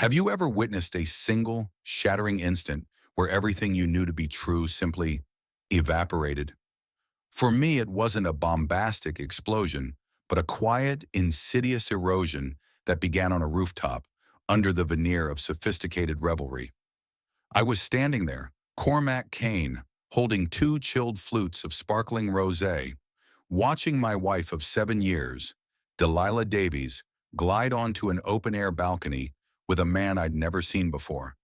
Have you ever witnessed a single, shattering instant where everything you knew to be true simply evaporated? For me, it wasn't a bombastic explosion, but a quiet, insidious erosion that began on a rooftop under the veneer of sophisticated revelry. I was standing there, Cormac Kane, holding two chilled flutes of sparkling rosé, watching my wife of 7 years, Delilah Davies, glide onto an open-air balcony with a man I'd never seen before.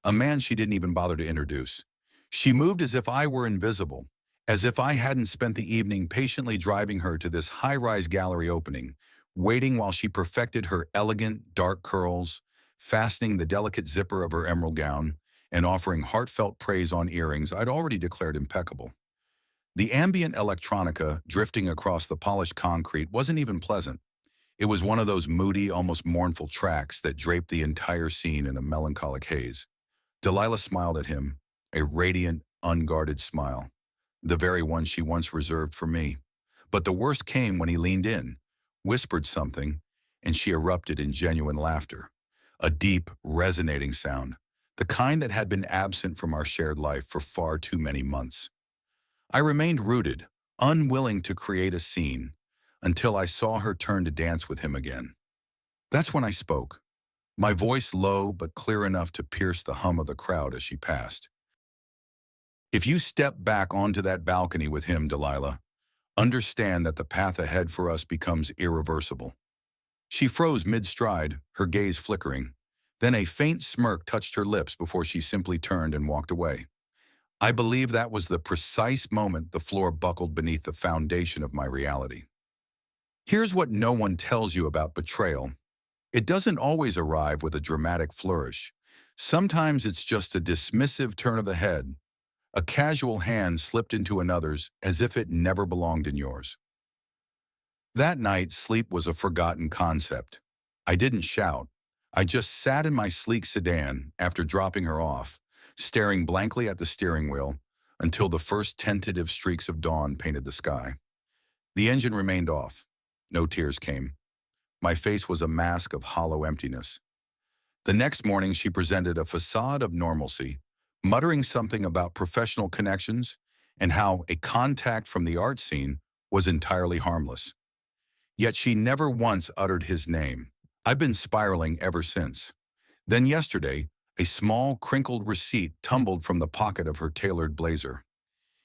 A man she didn't even bother to introduce. She moved as if I were invisible, as if I hadn't spent the evening patiently driving her to this high-rise gallery opening, waiting while she perfected her elegant, dark curls, fastening the delicate zipper of her emerald gown, and offering heartfelt praise on earrings I'd already declared impeccable. The ambient electronica drifting across the polished concrete wasn't even pleasant. It was one of those moody, almost mournful tracks that draped the entire scene in a melancholic haze. Delilah smiled at him, a radiant, unguarded smile, the very one she once reserved for me. But the worst came when he leaned in, whispered something, and she erupted in genuine laughter. A deep, resonating sound, the kind that had been absent from our shared life for far too many months. I remained rooted, unwilling to create a scene, until I saw her turn to dance with him again. That's when I spoke, my voice low but clear enough to pierce the hum of the crowd as she passed. If you step back onto that balcony with him, Delilah, understand that the path ahead for us becomes irreversible. She froze mid-stride, her gaze flickering. Then a faint smirk touched her lips before she simply turned and walked away. I believe that was the precise moment the floor buckled beneath the foundation of my reality. Here's what no one tells you about betrayal. It doesn't always arrive with a dramatic flourish. Sometimes it's just a dismissive turn of the head, a casual hand slipped into another's as if it never belonged in yours. That night, sleep was a forgotten concept. I didn't shout. I just sat in my sleek sedan after dropping her off, staring blankly at the steering wheel until the first tentative streaks of dawn painted the sky. The engine remained off. No tears came. My face was a mask of hollow emptiness. The next morning, she presented a facade of normalcy, muttering something about professional connections and how a contact from the art scene was entirely harmless. Yet she never once uttered his name. I've been spiraling ever since. Then yesterday, a small, crinkled receipt tumbled from the pocket of her tailored blazer.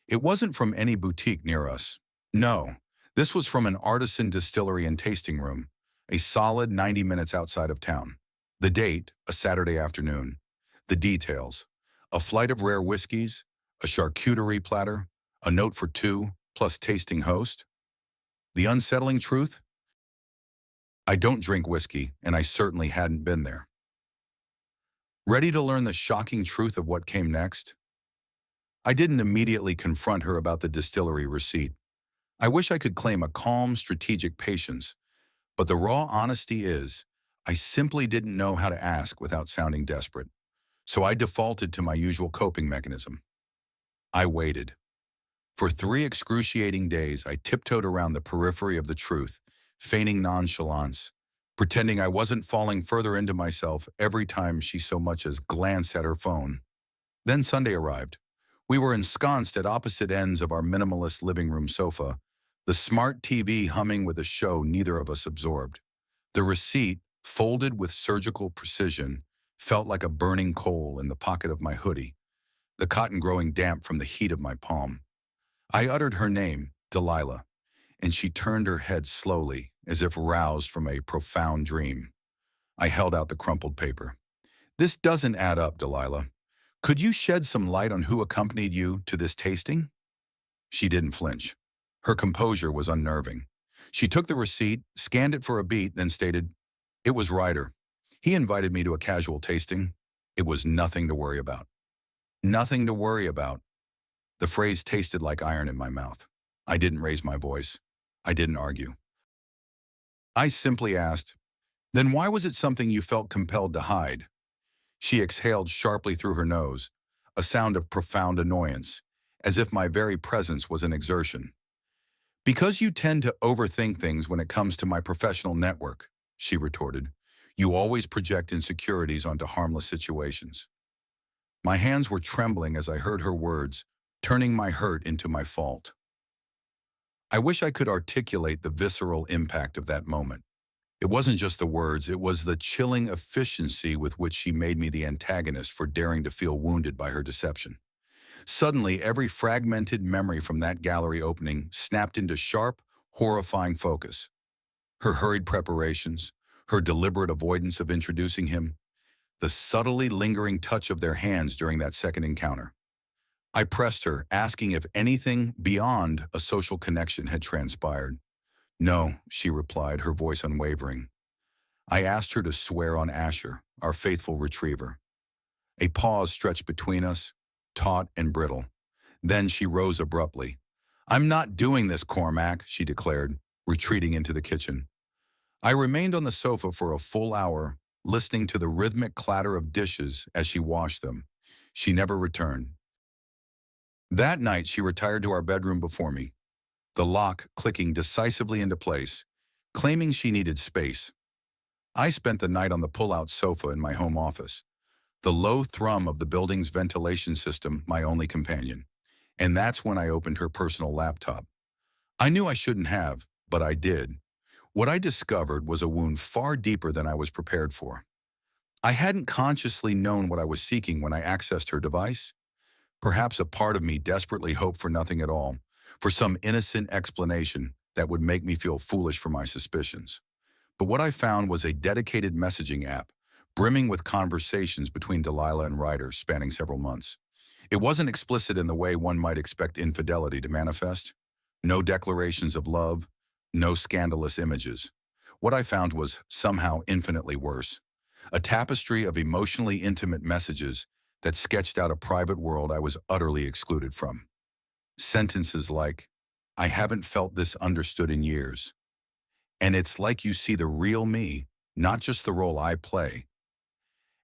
It wasn't from any boutique near us. No, this was from an artisan distillery and tasting room, a solid 90 minutes outside of town. The date, a Saturday afternoon. The details, a flight of rare whiskeys, a charcuterie platter, a note for two, plus tasting host. The unsettling truth? I don't drink whiskey, and I certainly hadn't been there. Ready to learn the shocking truth of what came next? I didn't immediately confront her about the distillery receipt. I wish I could claim a calm, strategic patience, but the raw honesty is, I simply didn't know how to ask without sounding desperate. So I defaulted to my usual coping mechanism. I waited. For 3 excruciating days, I tiptoed around the periphery of the truth, feigning nonchalance, pretending I wasn't falling further into myself every time she so much as glanced at her phone. Then Sunday arrived. We were ensconced at opposite ends of our minimalist living room sofa, the smart TV humming with a show neither of us absorbed. The receipt, folded with surgical precision, felt like a burning coal in the pocket of my hoodie, the cotton growing damp from the heat of my palm. I uttered her name, Delilah, and she turned her head slowly, as if roused from a profound dream. I held out the crumpled paper. This doesn't add up, Delilah. Could you shed some light on who accompanied you to this tasting? She didn't flinch. Her composure was unnerving. She took the receipt, scanned it for a beat, then stated, "It was Ryder. He invited me to a casual tasting. It was nothing to worry about." Nothing to worry about. The phrase tasted like iron in my mouth. I didn't raise my voice. I didn't argue. I simply asked, "Then why was it something you felt compelled to hide?" She exhaled sharply through her nose, a sound of profound annoyance, as if my very presence was an exertion. "Because you tend to overthink things when it comes to my professional network," she retorted. You always project insecurities onto harmless situations. My hands were trembling as I heard her words, turning my hurt into my fault. I wish I could articulate the visceral impact of that moment. It wasn't just the words, it was the chilling efficiency with which she made me the antagonist for daring to feel wounded by her deception. Suddenly, every fragmented memory from that gallery opening snapped into sharp, horrifying focus. Her hurried preparations, her deliberate avoidance of introducing him, the subtly lingering touch of their hands during that second encounter. I pressed her, asking if anything beyond a social connection had transpired. No, she replied, her voice unwavering. I asked her to swear on Asher, our faithful retriever. A pause stretched between us, taut and brittle. Then she rose abruptly. I'm not doing this, Cormac, she declared, retreating into the kitchen. I remained on the sofa for a full hour, listening to the rhythmic clatter of dishes as she washed them. She never returned. That night, she retired to our bedroom before me, the lock clicking decisively into place, claiming she needed space. I spent the night on the pull-out sofa in my home office, the low thrum of the building's ventilation system my only companion. And that's when I opened her personal laptop. I knew I shouldn't have, but I did. What I discovered was a wound far deeper than I was prepared for. I hadn't consciously known what I was seeking when I accessed her device. Perhaps a part of me desperately hoped for nothing at all, for some innocent explanation that would make me feel foolish for my suspicions. But what I found was a dedicated messaging app, brimming with conversations between Delilah and Ryder spanning several months. It wasn't explicit in the way one might expect infidelity to manifest. No declarations of love, no scandalous images. What I found was somehow infinitely worse. A tapestry of emotionally intimate messages that sketched out a private world I was utterly excluded from. Sentences like, I haven't felt this understood in years. And it's like you see the real me, not just the role I play.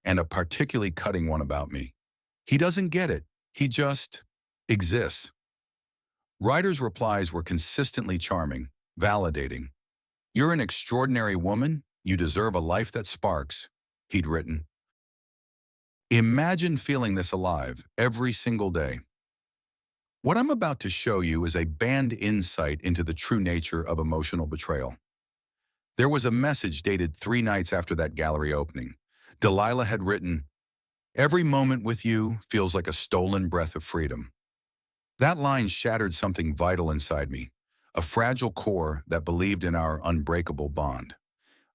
And a particularly cutting one about me. He doesn't get it. He just exists. Ryder's replies were consistently charming, validating. You're an extraordinary woman. You deserve a life that sparks, he'd written. Imagine feeling this alive every single day. What I'm about to show you is a banned insight into the true nature of emotional betrayal. There was a message dated 3 nights after that gallery opening. Delilah had written, every moment with you feels like a stolen breath of freedom. That line shattered something vital inside me, a fragile core that believed in our unbreakable bond.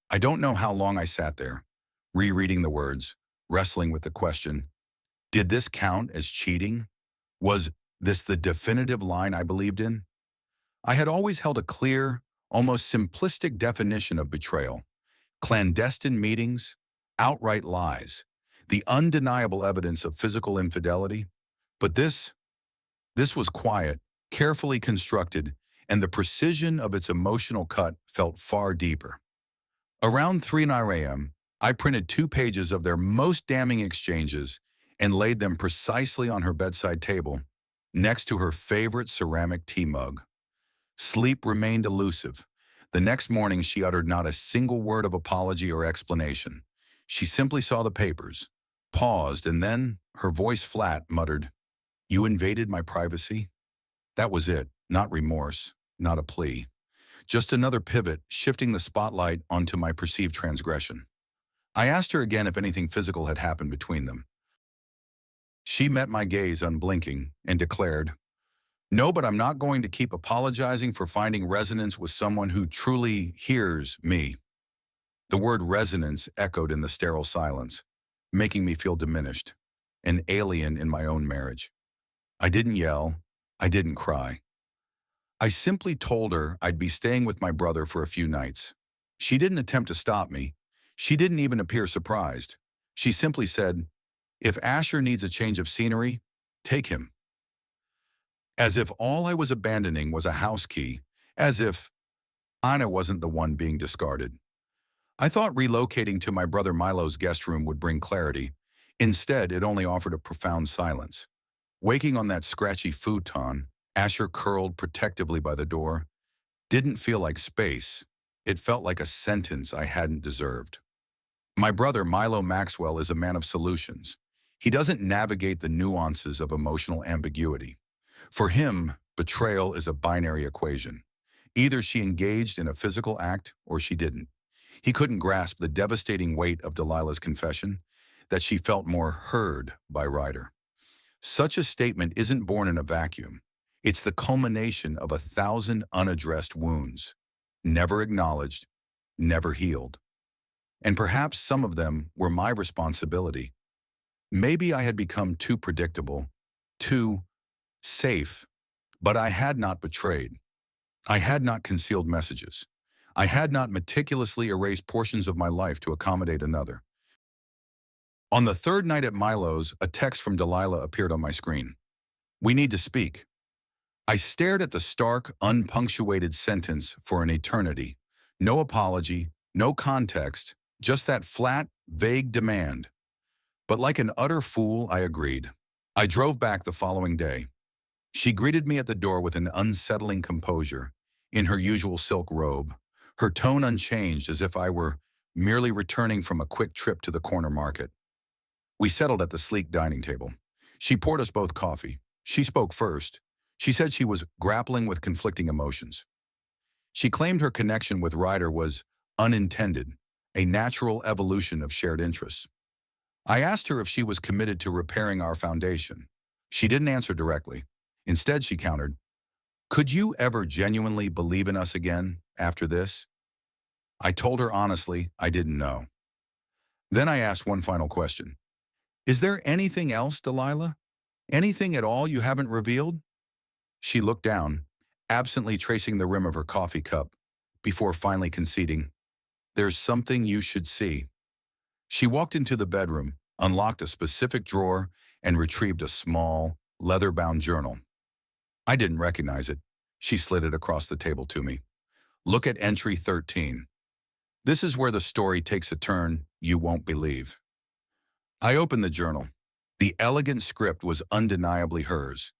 I don't know how long I sat there, rereading the words, wrestling with the question, did this count as cheating? Was this the definitive line I believed in? I had always held a clear, almost simplistic definition of betrayal. Clandestine meetings, outright lies, the undeniable evidence of physical infidelity. But this was quiet, carefully constructed, and the precision of its emotional cut felt far deeper. Around 3:09 a.m., I printed 2 pages of their most damning exchanges and laid them precisely on her bedside table, next to her favorite ceramic tea mug. Sleep remained elusive. The next morning, she uttered not a single word of apology or explanation. She simply saw the papers, paused, and then, her voice flat, muttered, you invaded my privacy? That was it, not remorse, not a plea. Just another pivot, shifting the spotlight onto my perceived transgression. I asked her again if anything physical had happened between them. She met my gaze unblinking and declared, no, but I'm not going to keep apologizing for finding resonance with someone who truly hears me. The word resonance echoed in the sterile silence, making me feel diminished, an alien in my own marriage. I didn't yell. I didn't cry. I simply told her I'd be staying with my brother for a few nights. She didn't attempt to stop me. She didn't even appear surprised. She simply said, if Asher needs a change of scenery, take him. As if all I was abandoning was a house key, as if Anna wasn't the one being discarded. I thought relocating to my brother Milo's guest room would bring clarity. Instead, it only offered a profound silence. Waking on that scratchy futon, Asher curled protectively by the door, didn't feel like space. It felt like a sentence I hadn't deserved. My brother, Milo Maxwell, is a man of solutions. He doesn't navigate the nuances of emotional ambiguity. For him, betrayal is a binary equation. Either she engaged in a physical act or she didn't. He couldn't grasp the devastating weight of Delilah's confession, that she felt more heard by Ryder. Such a statement isn't born in a vacuum. It's the culmination of 1,000 unaddressed wounds, never acknowledged, never healed. And perhaps some of them were my responsibility. Maybe I had become too predictable, too safe, but I had not betrayed. I had not concealed messages. I had not meticulously erased portions of my life to accommodate another. On the third night at Milo's, a text from Delilah appeared on my screen. "We need to speak." I stared at the stark, unpunctuated sentence for an eternity. No apology, no context, just that flat, vague demand. But like an utter fool, I agreed. I drove back the following day. She greeted me at the door with an unsettling composure, in her usual silk robe, her tone unchanged as if I were merely returning from a quick trip to the corner market. We settled at the sleek dining table. She poured us both coffee. She spoke first. She said she was grappling with conflicting emotions. She claimed her connection with Ryder was unintended, a natural evolution of shared interests. I asked her if she was committed to repairing our foundation. She didn't answer directly. Instead, she countered, "Could you ever genuinely believe in us again after this?" I told her honestly I didn't know. Then I asked one final question. "Is there anything else, Delilah? Anything at all you haven't revealed?" She looked down, absently tracing the rim of her coffee cup, before finally conceding, "There's something you should see." She walked into the bedroom, unlocked a specific drawer, and retrieved a small, leather-bound journal. I didn't recognize it. She slid it across the table to me. "Look at entry 13. This is where the story takes a turn you won't believe." I opened the journal. The elegant script was undeniably hers.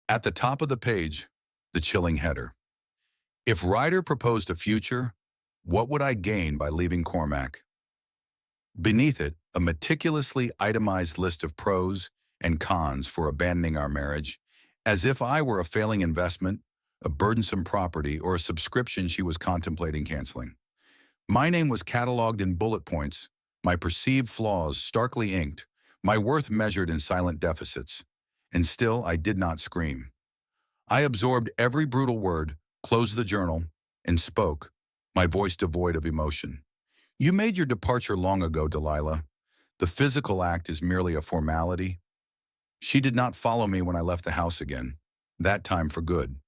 At the top of the page, the chilling header. "If Ryder proposed a future, what would I gain by leaving Cormac?" Beneath it, a meticulously itemized list of pros and cons for abandoning our marriage, as if I were a failing investment, a burdensome property, or a subscription she was contemplating canceling. My name was cataloged in bullet points, my perceived flaws starkly inked, my worth measured in silent deficits. And still I did not scream. I absorbed every brutal word, closed the journal, and spoke, my voice devoid of emotion. "You made your departure long ago, Delilah. The physical act is merely a formality." She did not follow me when I left the house again, that time for good.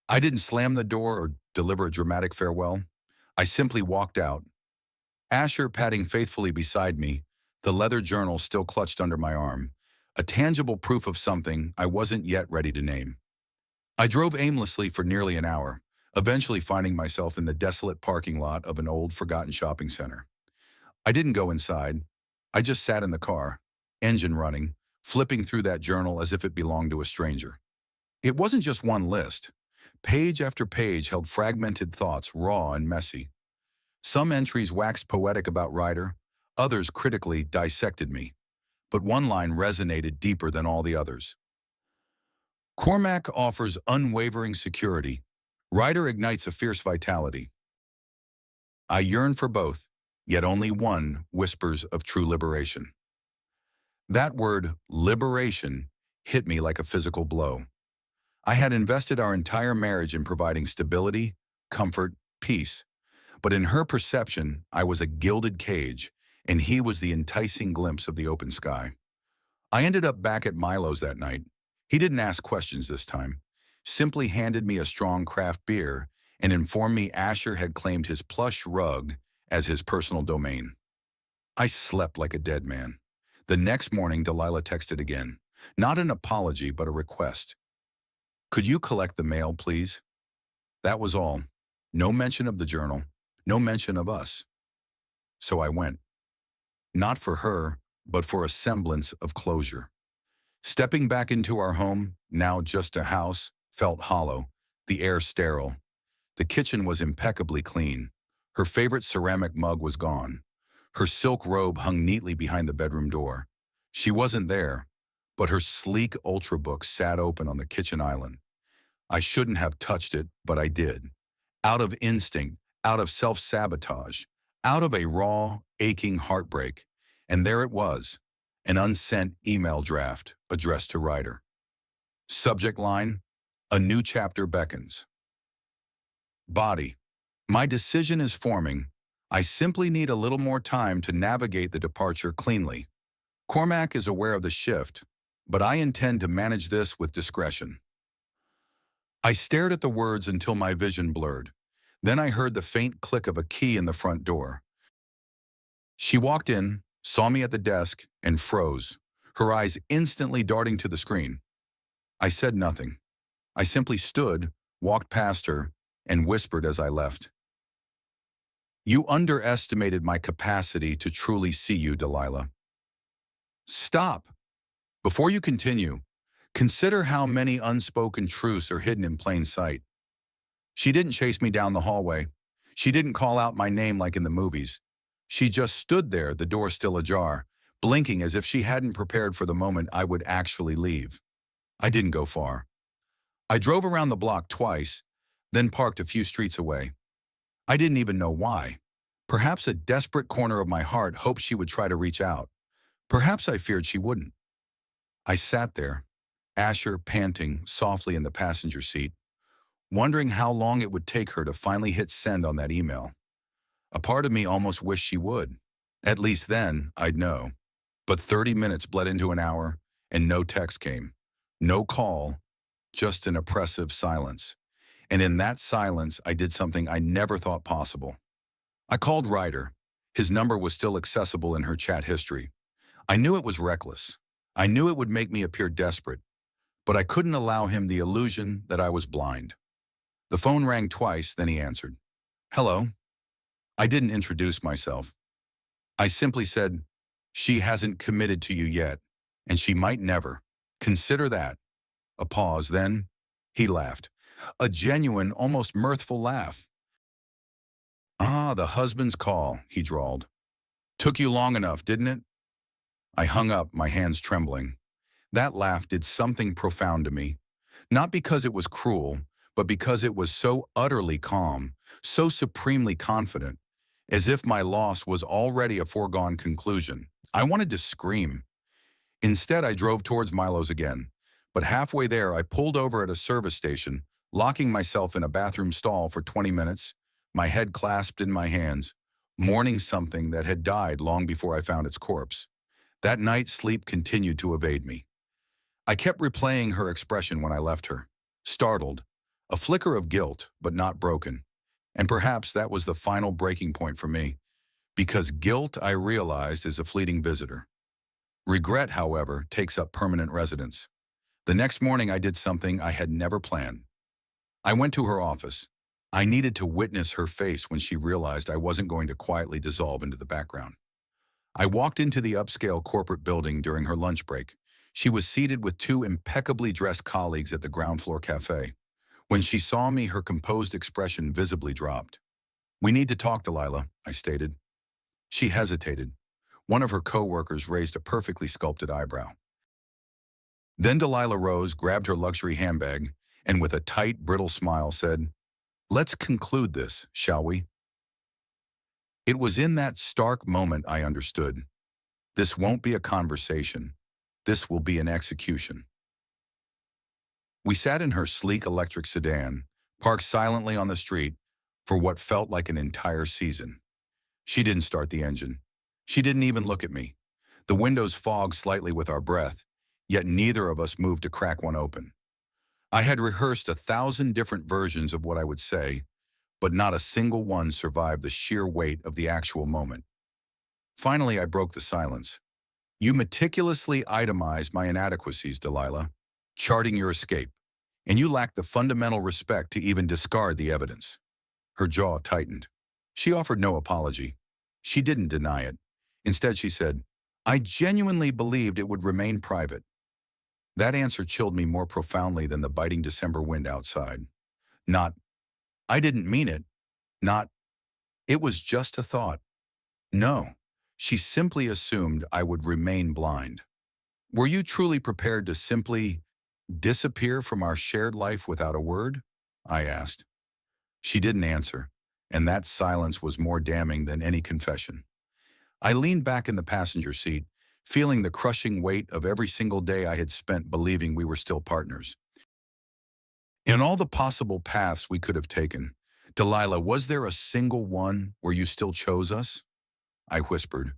I didn't slam the door or deliver a dramatic farewell. I simply walked out. Asher padding faithfully beside me, the leather journal still clutched under my arm, a tangible proof of something I wasn't yet ready to name. I drove aimlessly for nearly an hour, eventually finding myself in the desolate parking lot of an old, forgotten shopping center. I didn't go inside. I just sat in the car, engine running, flipping through that journal as if it belonged to a stranger. It wasn't just one list. Page after page held fragmented thoughts, raw and messy. Some entries waxed poetic about Ryder, others critically dissected me. But one line resonated deeper than all the others. "Cormac offers unwavering security. Ryder ignites a fierce vitality. I yearn for both, yet only one whispers of true liberation." That word, liberation, hit me like a physical blow. I had invested our entire marriage in providing stability, comfort, peace. But in her perception, I was a gilded cage, and he was the enticing glimpse of the open sky. I ended up back at Milo's that night. He didn't ask questions this time, simply handed me a strong craft beer and informed me Asher had claimed his plush rug as his personal domain. I slept like a dead man. The next morning, Delilah texted again. Not an apology, but a request. "Could you collect the mail, please?" That was all. No mention of the journal, no mention of us. So I went. Not for her, but for a semblance of closure. Stepping back into our home, now just a house, felt hollow, the air sterile. The kitchen was impeccably clean. Her favorite ceramic mug was gone. Her silk robe hung neatly behind the bedroom door. She wasn't there, but her sleek ultrabook sat open on the kitchen island. I shouldn't have touched it, but I did. Out of instinct, out of self-sabotage, out of a raw, aching heartbreak. And there it was, an unsent email draft addressed to Ryder. Subject line, a new chapter beckons. Body, my decision is forming. I simply need a little more time to navigate the departure cleanly. Cormac is aware of the shift, but I intend to manage this with discretion. I stared at the words until my vision blurred. Then I heard the faint click of a key in the front door. She walked in, saw me at the desk, and froze, her eyes instantly darting to the screen. I said nothing. I simply stood, walked past her, and whispered as I left. You underestimated my capacity to truly see you, Delilah. Stop. Before you continue, consider how many unspoken truths are hidden in plain sight. She didn't chase me down the hallway. She didn't call out my name like in the movies. She just stood there, the door still ajar, blinking as if she hadn't prepared for the moment I would actually leave. I didn't go far. I drove around the block twice, then parked a few streets away. I didn't even know why. Perhaps a desperate corner of my heart hoped she would try to reach out. Perhaps I feared she wouldn't. I sat there, Asher panting softly in the passenger seat, wondering how long it would take her to finally hit send on that email. A part of me almost wished she would. At least then, I'd know. But 30 minutes bled into an hour, and no text came. No call, just an oppressive silence. And in that silence, I did something I never thought possible. I called Ryder. His number was still accessible in her chat history. I knew it was reckless. I knew it would make me appear desperate, but I couldn't allow him the illusion that I was blind. The phone rang twice, then he answered. Hello. I didn't introduce myself. I simply said, she hasn't committed to you yet, and she might never. Consider that. A pause, then he laughed. A genuine, almost mirthful laugh. Ah, the husband's call, he drawled. Took you long enough, didn't it? I hung up, my hands trembling. That laugh did something profound to me. Not because it was cruel, but because it was so utterly calm, so supremely confident, as if my loss was already a foregone conclusion. I wanted to scream. Instead, I drove towards Milo's again, but halfway there I pulled over at a service station, locking myself in a bathroom stall for 20 minutes, my head clasped in my hands, mourning something that had died long before I found its corpse. That night, sleep continued to evade me. I kept replaying her expression when I left her, startled, a flicker of guilt, but not broken. And perhaps that was the final breaking point for me, because guilt, I realized, is a fleeting visitor. Regret, however, takes up permanent residence. The next morning, I did something I had never planned. I went to her office. I needed to witness her face when she realized I wasn't going to quietly dissolve into the background. I walked into the upscale corporate building during her lunch break. She was seated with two impeccably dressed colleagues at the ground floor cafe. When she saw me, her composed expression visibly dropped. We need to talk, Delilah, I stated. She hesitated. One of her co-workers raised a perfectly sculpted eyebrow. Then Delilah rose, grabbed her luxury handbag, and with a tight, brittle smile said, Let's conclude this, shall we? It was in that stark moment I understood. This won't be a conversation. This will be an execution. We sat in her sleek electric sedan, parked silently on the street, for what felt like an entire season. She didn't start the engine. She didn't even look at me. The windows fogged slightly with our breath, yet neither of us moved to crack one open. I had rehearsed 1,000 different versions of what I would say, but not a single one survived the sheer weight of the actual moment. Finally, I broke the silence. You meticulously itemized my inadequacies, Delilah, charting your escape, and you lacked the fundamental respect to even discard the evidence. Her jaw tightened. She offered no apology. She didn't deny it. Instead, she said, I genuinely believed it would remain private. That answer chilled me more profoundly than the biting December wind outside. Not, I didn't mean it. Not, it was just a thought. No, She simply assumed I would remain blind. Were you truly prepared to simply disappear from our shared life without a word? I asked. She didn't answer, and that silence was more damning than any confession. I leaned back in the passenger seat, feeling the crushing weight of every single day I had spent believing we were still partners. In all the possible paths we could have taken, Delilah, was there a single one where you still chose us? I whispered.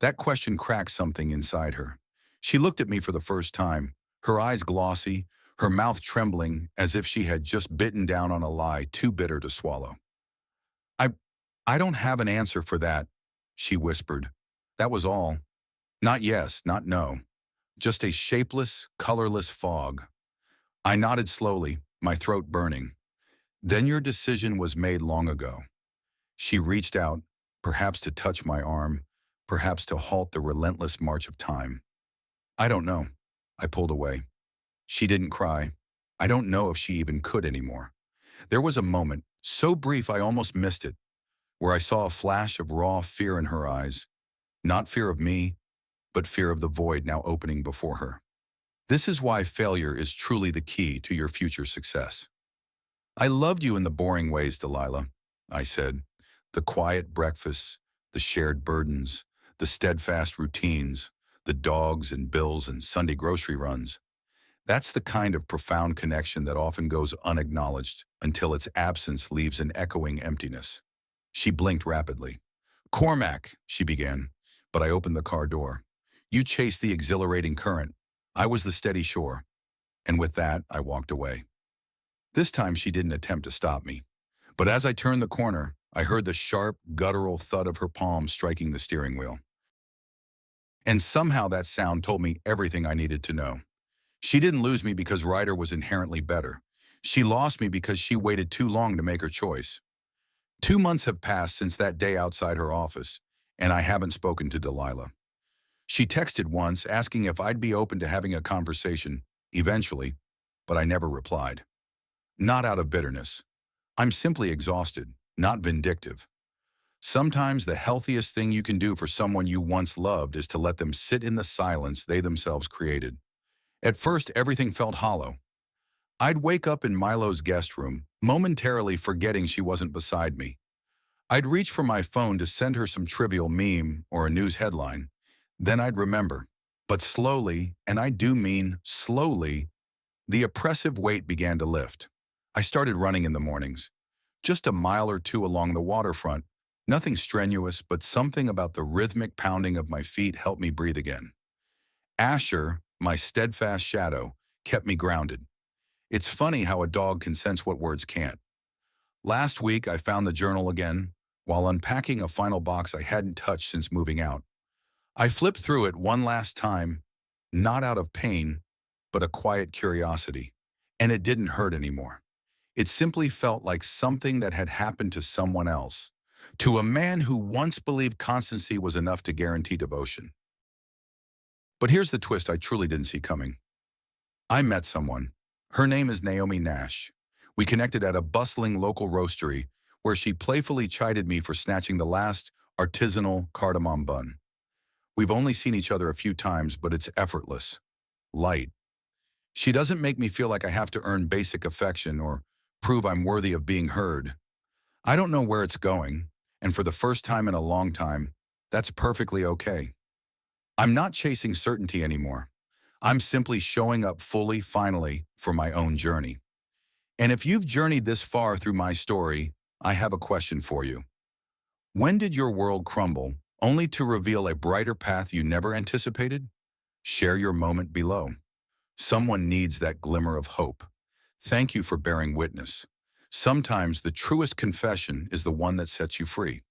That question cracked something inside her. She looked at me for the first time, her eyes glossy, her mouth trembling as if she had just bitten down on a lie too bitter to swallow. I, I don't have an answer for that, she whispered. That was all. Not yes, not no. Just a shapeless, colorless fog. I nodded slowly, my throat burning. Then your decision was made long ago. She reached out, perhaps to touch my arm, perhaps to halt the relentless march of time. I don't know. I pulled away. She didn't cry. I don't know if she even could anymore. There was a moment, so brief I almost missed it, where I saw a flash of raw fear in her eyes. Not fear of me, but fear of the void now opening before her. This is why failure is truly the key to your future success. I loved you in the boring ways, Delilah, I said. The quiet breakfasts, the shared burdens, the steadfast routines, the dogs and bills and Sunday grocery runs. That's the kind of profound connection that often goes unacknowledged until its absence leaves an echoing emptiness. She blinked rapidly. Cormac, she began, but I opened the car door. You chased the exhilarating current. I was the steady shore. And with that, I walked away. This time she didn't attempt to stop me. But as I turned the corner, I heard the sharp, guttural thud of her palm striking the steering wheel. And somehow that sound told me everything I needed to know. She didn't lose me because Ryder was inherently better. She lost me because she waited too long to make her choice. 2 months have passed since that day outside her office, and I haven't spoken to Delilah. She texted once asking if I'd be open to having a conversation, eventually, but I never replied. Not out of bitterness. I'm simply exhausted, not vindictive. Sometimes the healthiest thing you can do for someone you once loved is to let them sit in the silence they themselves created. At first, everything felt hollow. I'd wake up in Milo's guest room, momentarily forgetting she wasn't beside me. I'd reach for my phone to send her some trivial meme or a news headline. Then I'd remember. But slowly, and I do mean slowly, the oppressive weight began to lift. I started running in the mornings. Just a mile or two along the waterfront. Nothing strenuous, but something about the rhythmic pounding of my feet helped me breathe again. Asher, my steadfast shadow, kept me grounded. It's funny how a dog can sense what words can't. Last week, I found the journal again, while unpacking a final box I hadn't touched since moving out. I flipped through it one last time, not out of pain, but a quiet curiosity, and it didn't hurt anymore. It simply felt like something that had happened to someone else, to a man who once believed constancy was enough to guarantee devotion. But here's the twist I truly didn't see coming. I met someone. Her name is Naomi Nash. We connected at a bustling local roastery where she playfully chided me for snatching the last artisanal cardamom bun. We've only seen each other a few times, but it's effortless, light. She doesn't make me feel like I have to earn basic affection or prove I'm worthy of being heard. I don't know where it's going, and for the first time in a long time, that's perfectly okay. I'm not chasing certainty anymore. I'm simply showing up fully, finally, for my own journey. And if you've journeyed this far through my story, I have a question for you. When did your world crumble, only to reveal a brighter path you never anticipated? Share your moment below. Someone needs that glimmer of hope. Thank you for bearing witness. Sometimes the truest confession is the one that sets you free.